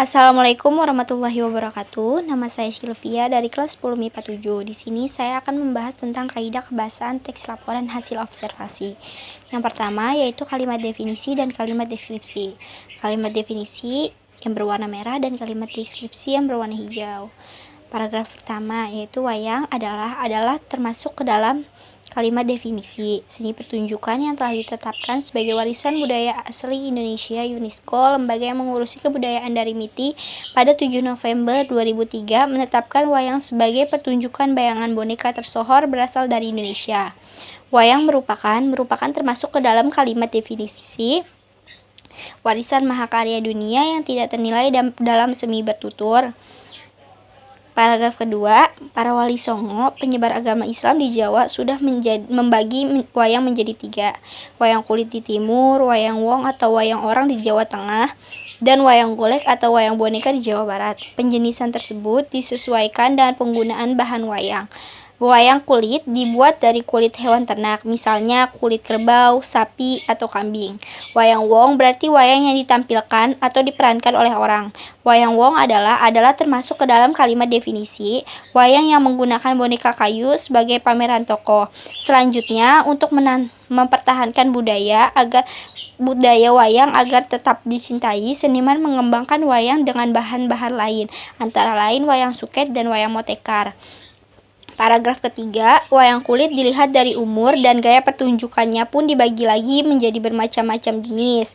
Assalamualaikum warahmatullahi wabarakatuh. Nama saya Sylvia dari kelas 10 MIPA 7. Di sini saya akan membahas tentang kaidah kebahasaan teks laporan hasil observasi. Yang pertama yaitu kalimat definisi dan kalimat deskripsi. Kalimat definisi yang berwarna merah dan kalimat deskripsi yang berwarna hijau. Paragraf pertama yaitu wayang adalah termasuk ke dalam kalimat definisi, seni pertunjukan yang telah ditetapkan sebagai warisan budaya asli Indonesia UNESCO. Lembaga yang mengurusi kebudayaan dari MITI pada 7 November 2003 menetapkan wayang sebagai pertunjukan bayangan boneka tersohor berasal dari Indonesia. Wayang merupakan termasuk ke dalam kalimat definisi warisan mahakarya dunia yang tidak ternilai dalam seni bertutur. Paragraf kedua, para wali songo, penyebar agama Islam di Jawa sudah membagi wayang menjadi 3. Wayang kulit di timur, wayang wong atau wayang orang di Jawa Tengah, dan wayang golek atau wayang boneka di Jawa Barat. Penjenisan tersebut disesuaikan dengan penggunaan bahan wayang. Wayang kulit dibuat dari kulit hewan ternak, misalnya kulit kerbau, sapi, atau kambing. Wayang wong berarti wayang yang ditampilkan atau diperankan oleh orang. Wayang wong adalah termasuk ke dalam kalimat definisi wayang yang menggunakan boneka kayu sebagai pameran tokoh. Selanjutnya, untuk mempertahankan budaya wayang agar tetap dicintai, seniman mengembangkan wayang dengan bahan-bahan lain, antara lain wayang suket dan wayang motekar. Paragraf ketiga, wayang kulit dilihat dari umur dan gaya pertunjukannya pun dibagi lagi menjadi bermacam-macam jenis.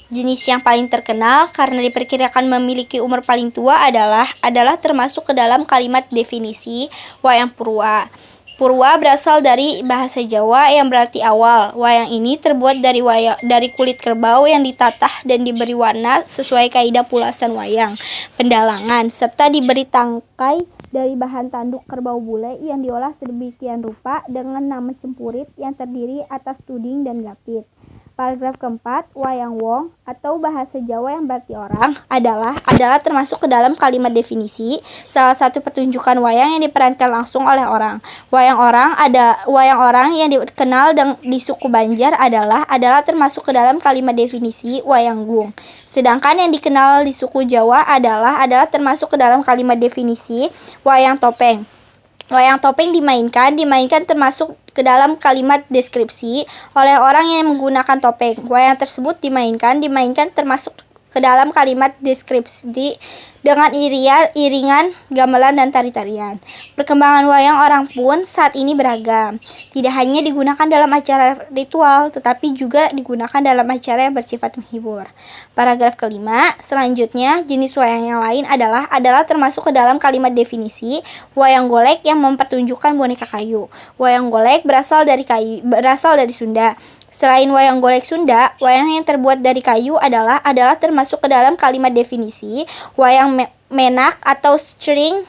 Jenis yang paling terkenal karena diperkirakan memiliki umur paling tua adalah termasuk ke dalam kalimat definisi wayang purwa. Purwa berasal dari bahasa Jawa yang berarti awal. Wayang ini terbuat dari kulit kerbau yang ditatah dan diberi warna sesuai kaidah pulasan wayang, pendalangan, serta diberi tangkai dari bahan tanduk kerbau bule yang diolah sedemikian rupa dengan nama cempurit yang terdiri atas tuding dan gapit. Paragraf keempat, wayang wong atau bahasa Jawa yang berarti orang adalah termasuk ke dalam kalimat definisi salah satu pertunjukan wayang yang diperankan langsung oleh orang. Wayang orang yang dikenal di suku Banjar adalah termasuk ke dalam kalimat definisi wayang gung. Sedangkan yang dikenal di suku Jawa adalah termasuk ke dalam kalimat definisi wayang topeng. Wayang topeng dimainkan termasuk ke dalam kalimat deskripsi oleh orang yang menggunakan topeng. Wayang tersebut dimainkan termasuk ke dalam kalimat deskripsi dengan iringan, gamelan, dan tari-tarian. Perkembangan wayang orang pun saat ini beragam. Tidak hanya digunakan dalam acara ritual, tetapi juga digunakan dalam acara yang bersifat menghibur. Paragraf kelima, selanjutnya jenis wayang yang lain adalah termasuk ke dalam kalimat definisi wayang golek yang mempertunjukkan boneka kayu. Wayang golek berasal dari Sunda. Selain wayang golek Sunda, wayang yang terbuat dari kayu adalah termasuk ke dalam kalimat definisi wayang menak atau skring,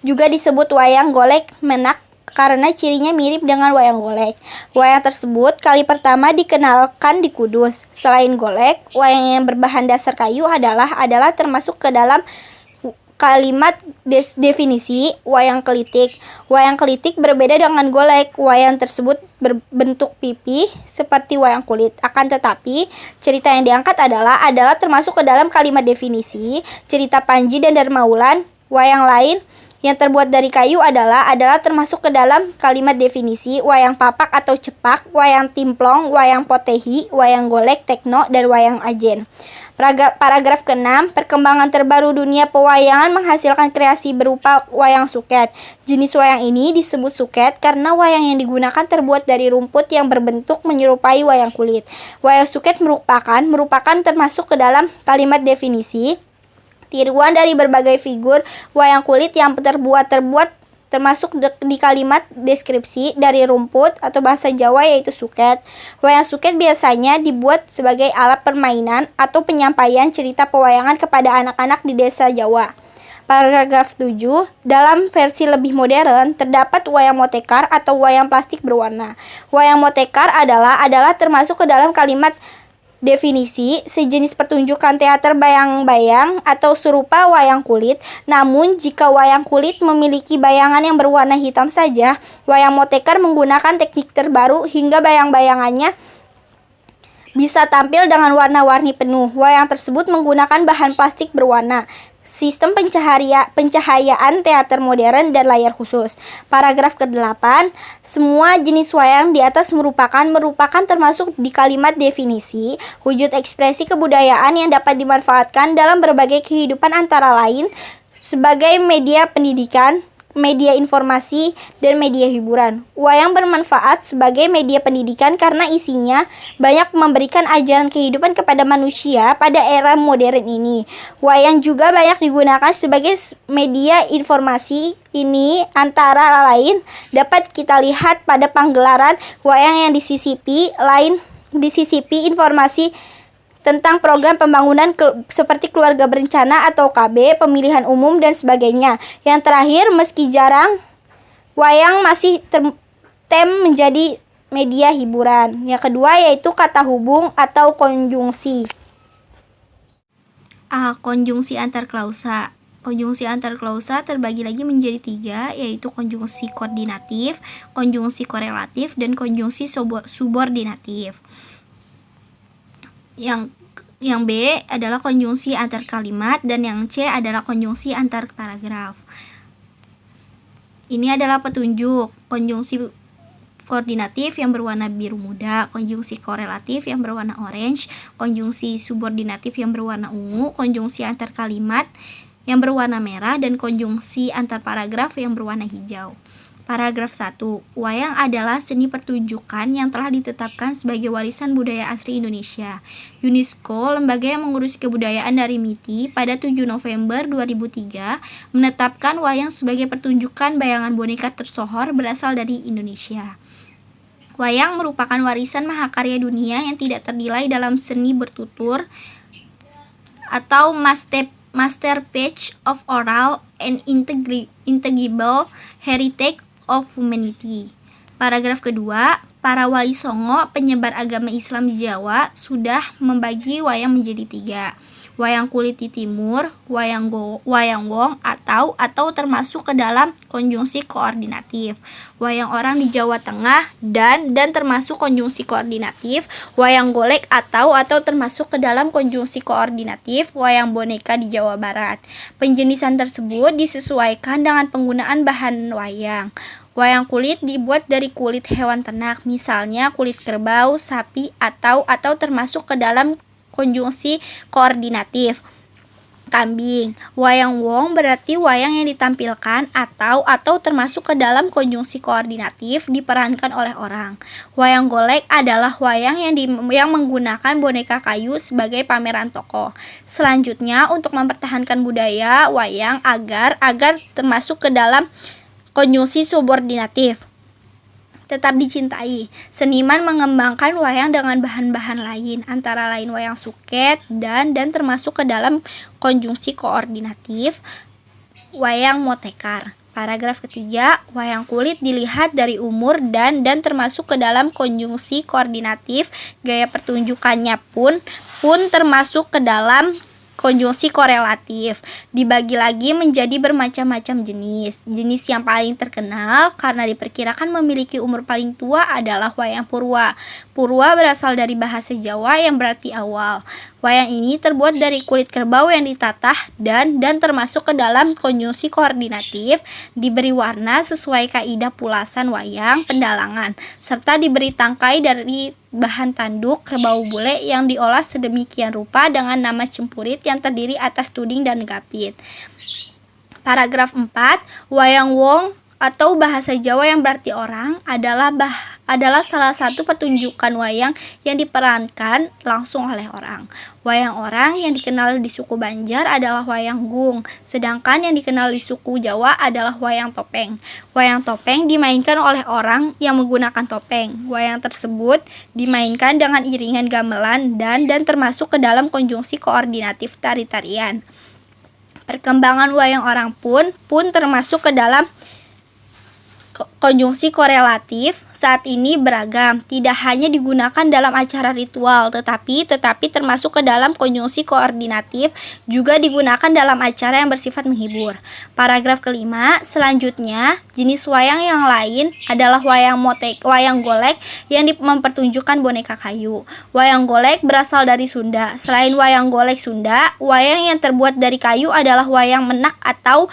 juga disebut wayang golek menak karena cirinya mirip dengan wayang golek. Wayang tersebut kali pertama dikenalkan di Kudus. Selain golek, wayang yang berbahan dasar kayu adalah termasuk ke dalam kalimat definisi wayang kelitik. Wayang kelitik berbeda dengan golek. Wayang tersebut berbentuk pipih seperti wayang kulit. Akan tetapi, cerita yang diangkat adalah termasuk ke dalam kalimat definisi cerita Panji dan Darmaulan. Wayang lain yang terbuat dari kayu adalah termasuk ke dalam kalimat definisi wayang papak atau cepak, wayang timplong, wayang potehi, wayang golek, tekno, dan wayang ajen. Paragraf ke-6, perkembangan terbaru dunia pewayangan menghasilkan kreasi berupa wayang suket. Jenis wayang ini disebut suket karena wayang yang digunakan terbuat dari rumput yang berbentuk menyerupai wayang kulit. Wayang suket merupakan termasuk ke dalam kalimat definisi tiruan dari berbagai figur wayang kulit yang terbuat termasuk di kalimat deskripsi dari rumput atau bahasa Jawa yaitu suket. Wayang suket biasanya dibuat sebagai alat permainan atau penyampaian cerita pewayangan kepada anak-anak di desa Jawa. Paragraf 7, dalam versi lebih modern terdapat wayang motekar atau wayang plastik berwarna. Wayang motekar adalah termasuk ke dalam kalimat definisi sejenis pertunjukan teater bayang-bayang atau serupa wayang kulit. Namun jika wayang kulit memiliki bayangan yang berwarna hitam saja, wayang motekar menggunakan teknik terbaru hingga bayang-bayangannya bisa tampil dengan warna-warni penuh. Wayang tersebut menggunakan bahan plastik berwarna, sistem pencahayaan teater modern, dan layar khusus. Paragraf ke-8, semua jenis wayang di atas merupakan termasuk di kalimat definisi, wujud ekspresi kebudayaan yang dapat dimanfaatkan dalam berbagai kehidupan antara lain sebagai media pendidikan, media informasi, dan media hiburan. Wayang bermanfaat sebagai media pendidikan karena isinya banyak memberikan ajaran kehidupan kepada manusia pada era modern ini. Wayang juga banyak digunakan sebagai media informasi. Ini antara lain dapat kita lihat pada penggelaran wayang yang disisipi informasi tentang program pembangunan seperti keluarga berencana atau KB, pemilihan umum, dan sebagainya. Yang terakhir, meski jarang, wayang masih menjadi media hiburan. Yang kedua yaitu kata hubung atau konjungsi. Konjungsi antar klausa. Konjungsi antar klausa terbagi lagi menjadi 3, yaitu konjungsi koordinatif, konjungsi korelatif, dan konjungsi subordinatif. Yang B adalah konjungsi antar kalimat, dan yang C adalah konjungsi antar paragraf. Ini adalah petunjuk konjungsi koordinatif yang berwarna biru muda, konjungsi korelatif yang berwarna orange, konjungsi subordinatif yang berwarna ungu, konjungsi antar kalimat yang berwarna merah, dan konjungsi antar paragraf yang berwarna hijau. Paragraf 1. Wayang adalah seni pertunjukan yang telah ditetapkan sebagai warisan budaya asli Indonesia. UNESCO, lembaga yang mengurusi kebudayaan dari MITI, pada 7 November 2003 menetapkan wayang sebagai pertunjukan bayangan boneka tersohor berasal dari Indonesia. Wayang merupakan warisan mahakarya dunia yang tidak ternilai dalam seni bertutur atau masterpiece of oral and intangible heritage of humanity. Paragraf kedua, para wali songo penyebar agama Islam di Jawa sudah membagi wayang menjadi 3. Wayang kulit di timur, wayang wong atau termasuk ke dalam konjungsi koordinatif. Wayang orang di Jawa Tengah dan termasuk konjungsi koordinatif. Wayang golek atau termasuk ke dalam konjungsi koordinatif. Wayang boneka di Jawa Barat. Penjenisan tersebut disesuaikan dengan penggunaan bahan wayang. Wayang kulit dibuat dari kulit hewan ternak, misalnya kulit kerbau, sapi, atau termasuk ke dalam konjungsi koordinatif. Kambing. Wayang wong berarti wayang yang ditampilkan atau termasuk ke dalam konjungsi koordinatif diperankan oleh orang. Wayang golek adalah wayang yang menggunakan boneka kayu sebagai pameran tokoh. Selanjutnya, untuk mempertahankan budaya wayang agar termasuk ke dalam konjungsi subordinatif tetap dicintai. Seniman mengembangkan wayang dengan bahan-bahan lain, antara lain wayang suket dan termasuk ke dalam konjungsi koordinatif, wayang motekar. Paragraf ketiga, wayang kulit dilihat dari umur dan termasuk ke dalam konjungsi koordinatif. Gaya pertunjukannya pun termasuk ke dalam konjungsi korelatif. Dibagi lagi menjadi bermacam-macam jenis. Jenis yang paling terkenal karena diperkirakan memiliki umur paling tua adalah wayang purwa. Purwa berasal dari bahasa Jawa yang berarti awal. Wayang ini terbuat dari kulit kerbau yang ditatah dan termasuk ke dalam konjungsi koordinatif, diberi warna sesuai kaidah pulasan wayang pendalangan, serta diberi tangkai dari bahan tanduk kerbau bule yang diolah sedemikian rupa dengan nama cempurit yang terdiri atas tuding dan gapit. Paragraf 4, wayang wong atau bahasa Jawa yang berarti orang adalah salah satu pertunjukan wayang yang diperankan langsung oleh orang. Wayang orang yang dikenal di suku Banjar adalah wayang gung, sedangkan yang dikenal di suku Jawa adalah wayang topeng. Wayang topeng dimainkan oleh orang yang menggunakan topeng. Wayang tersebut dimainkan dengan iringan gamelan dan termasuk ke dalam konjungsi koordinatif tari-tarian. Perkembangan wayang orang pun termasuk ke dalam Konjungsi korelatif saat ini beragam, tidak hanya digunakan dalam acara ritual, tetapi termasuk ke dalam konjungsi koordinatif, juga digunakan dalam acara yang bersifat menghibur. Paragraf kelima, selanjutnya, jenis wayang yang lain adalah wayang golek yang mempertunjukkan boneka kayu. Wayang golek berasal dari Sunda. Selain wayang golek Sunda, wayang yang terbuat dari kayu adalah wayang menak atau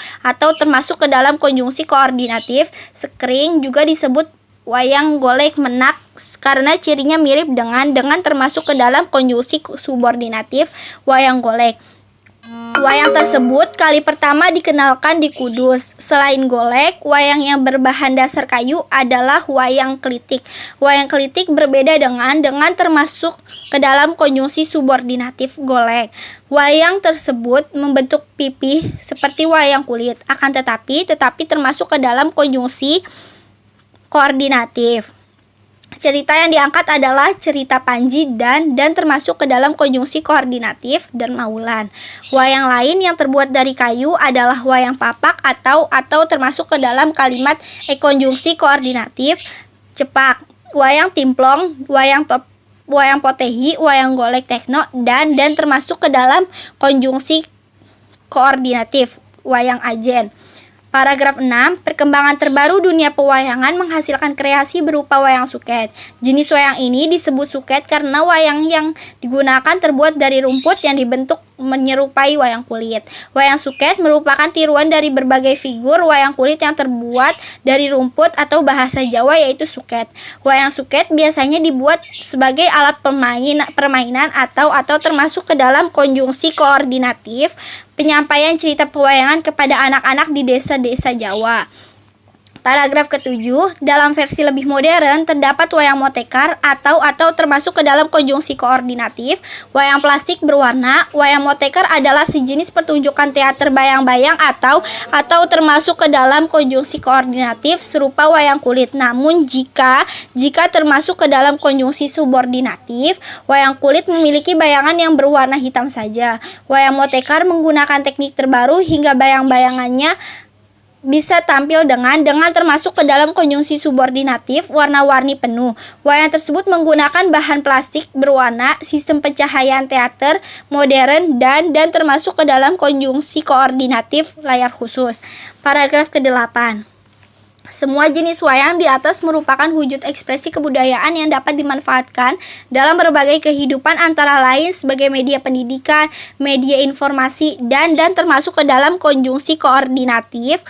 termasuk ke dalam konjungsi koordinatif. Sekring juga disebut wayang golek menak karena cirinya mirip dengan termasuk ke dalam konjungsi subordinatif wayang golek. Wayang tersebut kali pertama dikenalkan di Kudus. Selain golek, wayang yang berbahan dasar kayu adalah wayang klitik. Wayang klitik berbeda dengan termasuk ke dalam konjungsi subordinatif golek. Wayang tersebut membentuk pipih seperti wayang kulit, akan tetapi termasuk ke dalam konjungsi koordinatif. Cerita yang diangkat adalah cerita Panji dan termasuk ke dalam konjungsi koordinatif dan Maulan. Wayang lain yang terbuat dari kayu adalah wayang papak atau termasuk ke dalam kalimat konjungsi koordinatif cepak. Wayang timplong, wayang potehi, wayang golek tekno dan termasuk ke dalam konjungsi koordinatif wayang ajen. Paragraf 6, perkembangan terbaru dunia pewayangan menghasilkan kreasi berupa wayang suket. Jenis wayang ini disebut suket karena wayang yang digunakan terbuat dari rumput yang dibentuk menyerupai wayang kulit. Wayang suket merupakan tiruan dari berbagai figur wayang kulit yang terbuat dari rumput atau bahasa Jawa yaitu suket. Wayang suket biasanya dibuat sebagai alat permainan atau termasuk ke dalam konjungsi koordinatif penyampaian cerita pewayangan kepada anak-anak di desa-desa Jawa. Paragraf ke-7, dalam versi lebih modern terdapat wayang motekar atau termasuk ke dalam konjungsi koordinatif, wayang plastik berwarna. Wayang motekar adalah sejenis pertunjukan teater bayang-bayang atau termasuk ke dalam konjungsi koordinatif serupa wayang kulit. Namun jika termasuk ke dalam konjungsi subordinatif, wayang kulit memiliki bayangan yang berwarna hitam saja. Wayang motekar menggunakan teknik terbaru hingga bayang-bayangannya bisa tampil dengan termasuk ke dalam konjungsi subordinatif warna-warni penuh. Wayang tersebut menggunakan bahan plastik berwarna, sistem pencahayaan teater modern dan termasuk ke dalam konjungsi koordinatif layar khusus. Paragraf ke-8. Semua jenis wayang di atas merupakan wujud ekspresi kebudayaan yang dapat dimanfaatkan dalam berbagai kehidupan antara lain sebagai media pendidikan, media informasi, dan termasuk ke dalam konjungsi koordinatif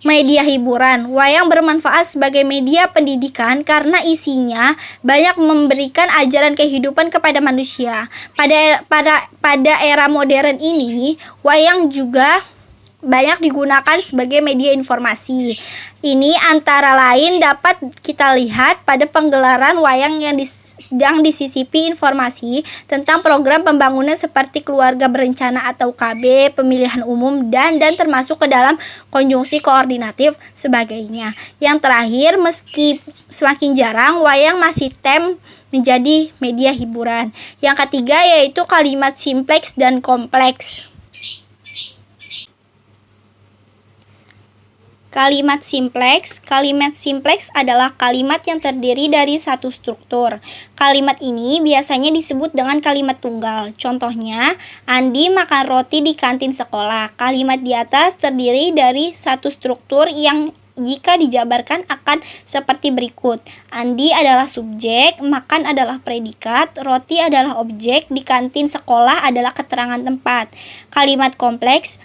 media hiburan. Wayang bermanfaat sebagai media pendidikan karena isinya banyak memberikan ajaran kehidupan kepada manusia. Pada era modern ini, wayang juga banyak digunakan sebagai media informasi. Ini antara lain dapat kita lihat pada penggelaran wayang yang sedang disisipi informasi tentang program pembangunan seperti keluarga berencana atau KB, pemilihan umum dan termasuk ke dalam konjungsi koordinatif sebagainya. Yang terakhir, meski semakin jarang, wayang masih menjadi media hiburan. Yang ketiga yaitu kalimat simpleks dan kompleks. Kalimat simpleks adalah kalimat yang terdiri dari satu struktur. Kalimat ini biasanya disebut dengan kalimat tunggal. Contohnya, Andi makan roti di kantin sekolah. Kalimat di atas terdiri dari satu struktur yang jika dijabarkan akan seperti berikut. Andi adalah subjek, makan adalah predikat, roti adalah objek, di kantin sekolah adalah keterangan tempat. Kalimat kompleks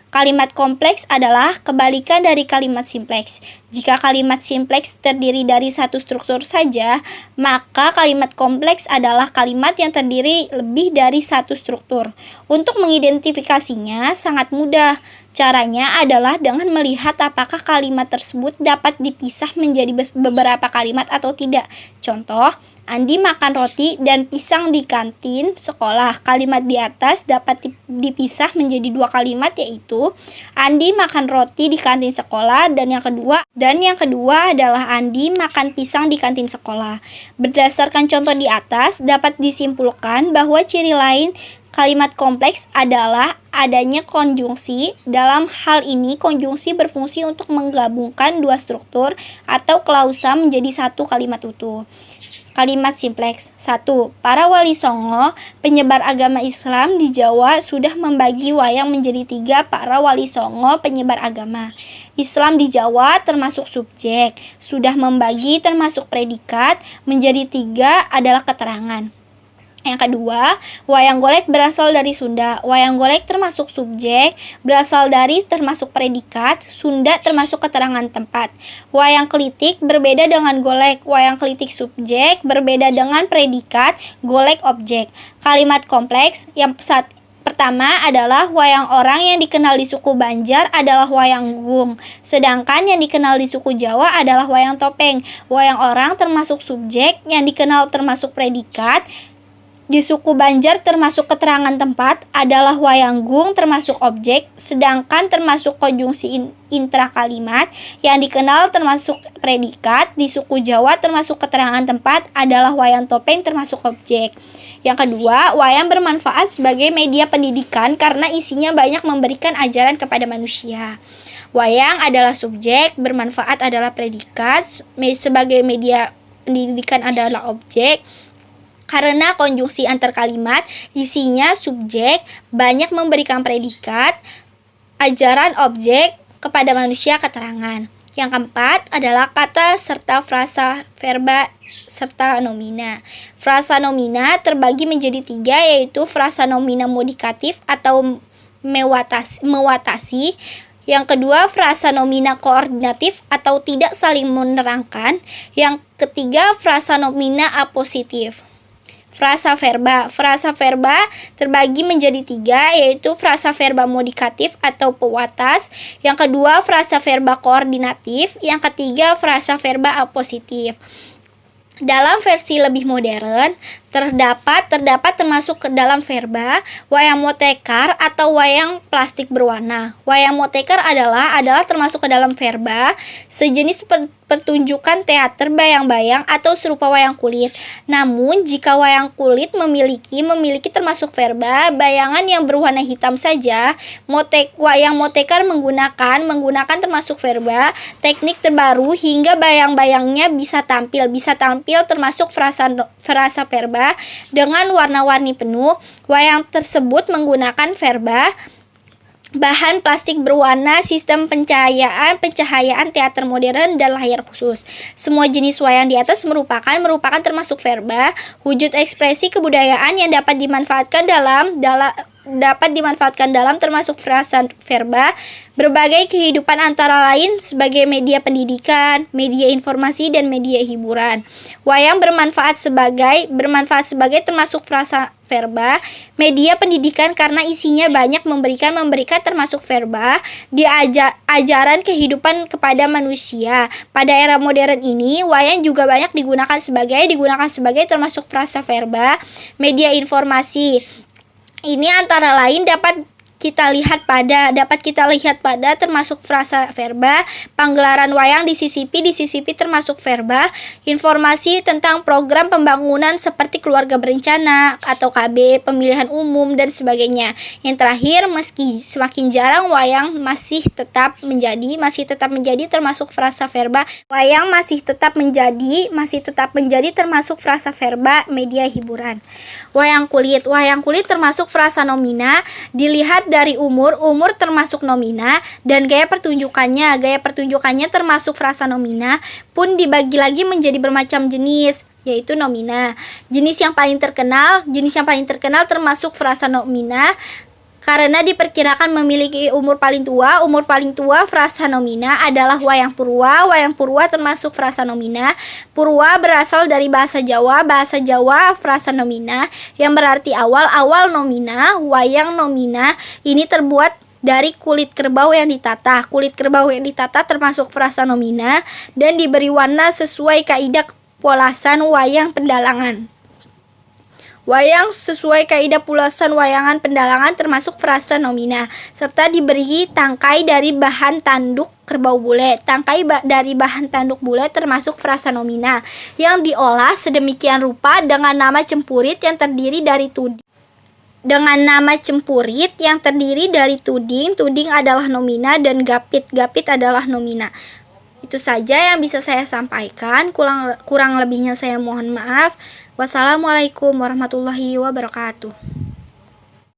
adalah kebalikan dari kalimat simpleks. Jika kalimat simpleks terdiri dari satu struktur saja, maka kalimat kompleks adalah kalimat yang terdiri lebih dari satu struktur. Untuk mengidentifikasinya sangat mudah. Caranya adalah dengan melihat apakah kalimat tersebut dapat dipisah menjadi beberapa kalimat atau tidak. Contoh, Andi makan roti dan pisang di kantin sekolah. Kalimat di atas dapat dipisah menjadi dua kalimat, yaitu Andi makan roti di kantin sekolah dan yang kedua adalah Andi makan pisang di kantin sekolah. Berdasarkan contoh di atas dapat disimpulkan bahwa ciri lain Kalimat kompleks adalah adanya konjungsi. Dalam hal ini, konjungsi berfungsi untuk menggabungkan dua struktur atau klausa menjadi satu kalimat utuh. Kalimat simpleks. 1. Para wali songo, penyebar agama Islam di Jawa sudah membagi wayang menjadi 3 para wali songo penyebar agama Islam di Jawa termasuk subjek, sudah membagi termasuk predikat menjadi 3 adalah keterangan. Yang kedua, wayang golek berasal dari Sunda. Wayang golek termasuk subjek, berasal dari termasuk predikat, Sunda termasuk keterangan tempat. Wayang kelitik berbeda dengan golek. Wayang kelitik subjek berbeda dengan predikat, golek objek. Kalimat kompleks yang pertama adalah wayang orang yang dikenal di suku Banjar adalah wayang gung, sedangkan yang dikenal di suku Jawa adalah wayang topeng. Wayang orang termasuk subjek, yang dikenal termasuk predikat, di suku Banjar termasuk keterangan tempat adalah wayang gung termasuk objek, sedangkan termasuk konjungsi intrakalimat yang dikenal termasuk predikat, di suku Jawa termasuk keterangan tempat adalah wayang topeng termasuk objek. Yang kedua, wayang bermanfaat sebagai media pendidikan karena isinya banyak memberikan ajaran kepada manusia. Wayang adalah subjek, bermanfaat adalah predikat, sebagai media pendidikan adalah objek. Karena konjungsi antar kalimat, isinya subjek, banyak memberikan predikat, ajaran objek, kepada manusia keterangan. Yang keempat adalah kata serta frasa verba serta nomina. Frasa nomina terbagi menjadi 3, yaitu frasa nomina modikatif atau mewatasi. Yang kedua, frasa nomina koordinatif atau tidak saling menerangkan. Yang ketiga, frasa nomina apositif. Frasa verba terbagi menjadi 3, yaitu frasa verba modikatif atau pewatas. Yang kedua, frasa verba koordinatif. Yang ketiga, frasa verba apositif. Dalam versi lebih modern, terdapat termasuk ke dalam verba wayang motekar atau wayang plastik berwarna. Wayang motekar adalah termasuk ke dalam verba, sejenis pertunjukan teater bayang-bayang atau serupa wayang kulit. Namun, jika wayang kulit memiliki termasuk verba, bayangan yang berwarna hitam saja, wayang motekar menggunakan termasuk verba, teknik terbaru hingga bayang-bayangnya bisa tampil termasuk frasa verba dengan warna-warni penuh. Wayang tersebut menggunakan verba, bahan plastik berwarna, sistem pencahayaan teater modern dan layar khusus. Semua jenis wayang di atas merupakan termasuk verba, wujud ekspresi kebudayaan yang dapat dimanfaatkan dalam termasuk frasa verba, berbagai kehidupan antara lain sebagai media pendidikan, media informasi, dan media hiburan. Wayang bermanfaat sebagai termasuk frasa verba, media pendidikan karena isinya banyak memberikan termasuk verba, ajaran kehidupan kepada manusia. Pada era modern ini, wayang juga banyak digunakan sebagai termasuk frasa verba, media informasi. Ini antara lain dapat kita lihat pada termasuk frasa verba, panggelaran wayang di CCP termasuk verba, informasi tentang program pembangunan seperti keluarga berencana atau KB, pemilihan umum dan sebagainya. Yang terakhir, meski semakin jarang, wayang masih tetap menjadi termasuk frasa verba. Wayang masih tetap menjadi termasuk frasa verba, media hiburan. Wayang kulit termasuk frasa nomina, dilihat dari umur termasuk nomina, dan gaya pertunjukannya termasuk frasa nomina pun dibagi lagi menjadi bermacam jenis, yaitu nomina. Jenis yang paling terkenal termasuk frasa nomina karena diperkirakan memiliki umur paling tua. Frasa nomina adalah wayang purwa termasuk frasa nomina. Purwa berasal dari bahasa Jawa frasa nomina yang berarti awal nomina. Wayang nomina ini terbuat dari kulit kerbau yang ditata. Termasuk frasa nomina dan diberi warna sesuai kaidah polasan wayang pendalangan. Wayang sesuai kaidah pulasan wayangan pendalangan termasuk frasa nomina, serta diberi tangkai dari bahan tanduk kerbau bule. Tangkai dari bahan tanduk bule termasuk frasa nomina, yang diolah sedemikian rupa dengan nama cempurit yang terdiri dari tudi. dengan nama cempurit yang terdiri dari tuding. Tuding adalah nomina dan gapit. Gapit adalah nomina. Itu saja yang bisa saya sampaikan. Kurang lebihnya saya mohon maaf. Wassalamualaikum warahmatullahi wabarakatuh.